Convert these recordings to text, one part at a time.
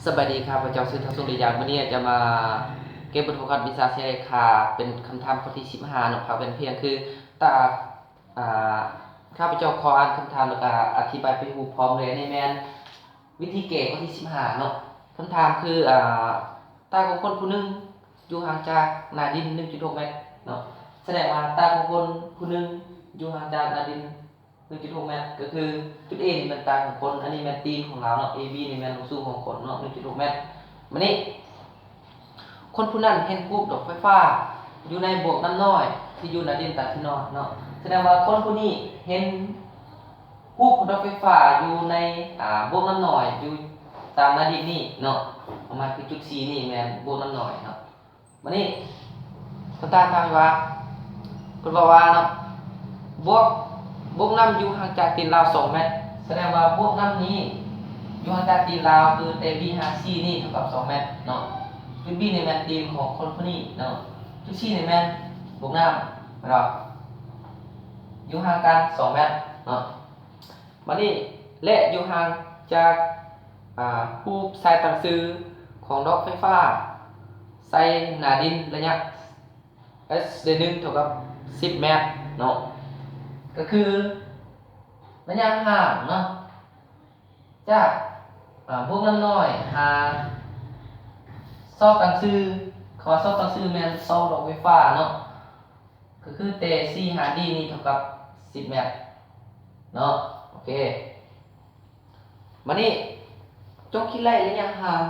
สวัสดีครับพระเจ้าซื้อทางสุริยาวันนี้จะมาเก็บบทโฟกัสวิชาเสียคาเป็นคำถามข้อที่15เนาะครับเป็นเพียงคือตาอ่าข้าพเจ้าขออ่านคำถามแล้วก็อธิบายไปหูพร้อมเลยในแมนวิธีเก็บข้อที่15เนาะคำถามคือตาของคนผู้หนึงอยู่ห่างจากหน้าดิน 1.6 เมตรเนาะแสดงว่าตาของคนผู้หนึงอยู่ห่างจากหน้าดิน 1.6 เมตรก็คือจุด A นี่มันตาของคนอันนี้แม่นตีนของเราเนาะ AB นี่แม่นลูกสูงของคนเนาะ 1.6 เมตรมานี่คนผู้นั้นเห็นรูปดอกไฟฟ้าอยู่ในบวกน้ำน้อยที่อยู่ในดินตัดที่นอนเนาะแสดงว่าคนผู้นี้เห็นรูปดอกไฟฟ้าอยู่ในบวกน้ำน้อยอยู่ตามหน้าดินนี่เนาะประมาณคือจุด C นี่แม่นบวกน้ำน้อยเนาะมานี่คนตาฟังว่าคนบอกว่าเนาะบวกน้ำอยู่ห่างจากตีนเรา2 เมตรแสดงว่าบวกน้ำนี้อยู่ห่างจากตีนเราคือเตบีหาซีนี่เท่ากับ2 เมตรเนาะจุด B ในแมนตีนของคนคนนี้เนาะจุด C ในแมนบวกน้ำเนาะอยู่ห่างกัน2 เมตรเนาะมานี่และอยู่ห่างจากรูปสายต่างซื้อของดอกไฟฟ้าใส่หน้าดินระยะ S1 เท่ากับ10 เมตรเนาะก็คือระยะห่างเนาะจากพวกน้ำน้อยหาซอกตังซื้อคำว่าซอกตังซื้อแมนซอกดอกไฟฟ้าเนาะก็คือเตซีหาดีนี่เท่ากับ10 เมตรเนาะโอเคมานี่จงคิดไล่ระยะห่าง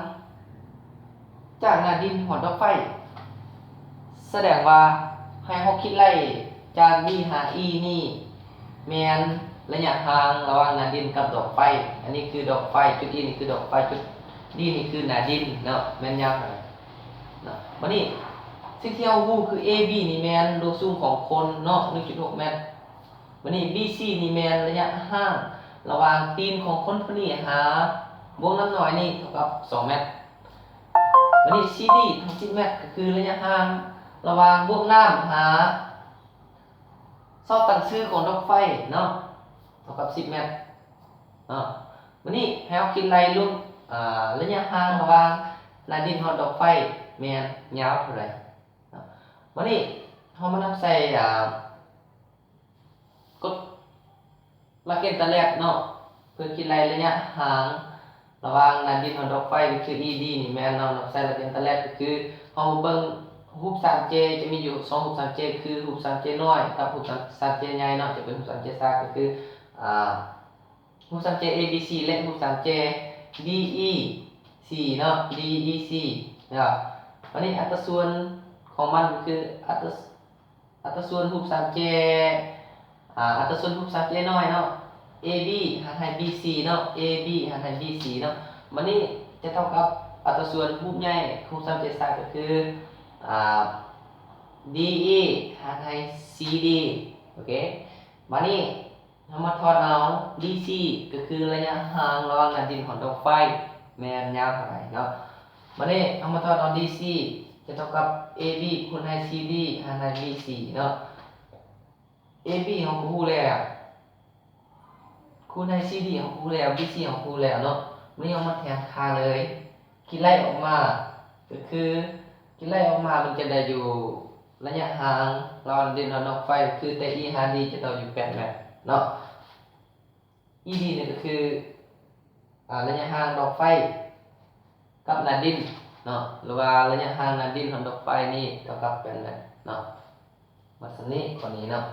จากหน้าดินหอดอกไฟแสดงว่าให้เราคิดไล่จาก B หา E นี่แมนระยะห่างระหว่างหน้าดินกับดอกไฟอันนี้คือดอกไฟจุด E นี่คือดอกไฟจุด D นี่คือหน้าดินเนาะแม่นยาวเลยเนาะวันนี้สิ่งที่เรารู้คือ AB นี่แมนรูสูงของคนเนาะ 1.6 เมตรวันนี้ BC นี่แมนระยะห่างระหว่างตีนของคนคนนี้หาวงน้ำน้อยนี่เท่ากับ2 เมตรวันนี้ CD ทั้ง10 เมตรก็คือระยะห่างระหว่างวงน้ำหาซอกตังซื้อของดอกไฟเนาะเท่ากับ10 เมตรวันนี้ให้เราคิดไล่ลงระยะห่างระหว่างหน้าดินฮอดดอกไฟแม่นยาวเท่าไหร่วันนี้เรามานำใส่กฎหลักเกณฑ์ตะแรกเนาะเพื่อคิดไล่ระยะห่างระหว่างหน้าดินฮอดดอกไฟก็คือ ED นี่แม่นเรานำใส่หลักเกณฑ์ตะแรกก็คือเราเบิ่งรูป 3J จะมีอยู่2รูป 3J คือรูป 3J น้อยกับรูป 3J ใหญ่เนาะจะเป็นรูป 3J ซ่าก็คือรูป 3J ABC และรูป 3J DEC เนาะ DEC นะครับวันนี้อัตราส่วนของมันคืออัตราส่วนรูป 3J อัตราส่วนรูป 3J น้อยเนาะ AB หารให้ BC เนาะ AB หารให้ BC เนาะวันนี้จะเท่ากับอัตราส่วนรูปใหญ่ของ 3J ซ่าก็คือDE หารให้ CD โอเคมานี่เรามาทอดเอา DC ก็คือระยะห่างระหว่างหน้าดินของดอกไฟแม่นยาวเท่าไหร่เนาะมานี่เรามาทอดเอา DC จะเท่ากับ AB คูณให้ CD หารให้ BC เนาะ AB ของครูแล้วคูณให้ CD ของครูแล้ว BC ของครูแล้วเนาะไม่เอามาแทนค่าเลยคิดไล่ออกมาก็คือคิดไล่ออกมามันจะได้อยู่ระยะห่างระหว่างดินกับดอกไฟคือแต่ E หาร D จะต้องอยู่8 เมตรเนาะ ED เนี่ยก็คือระยะห่างดอกไฟกับหน้าดินเนาะหรือว่าระยะห่างหน้าดินของดอกไฟนี่เท่ากับ8 เมตรเนาะมาสันนี้คนนี้เนาะ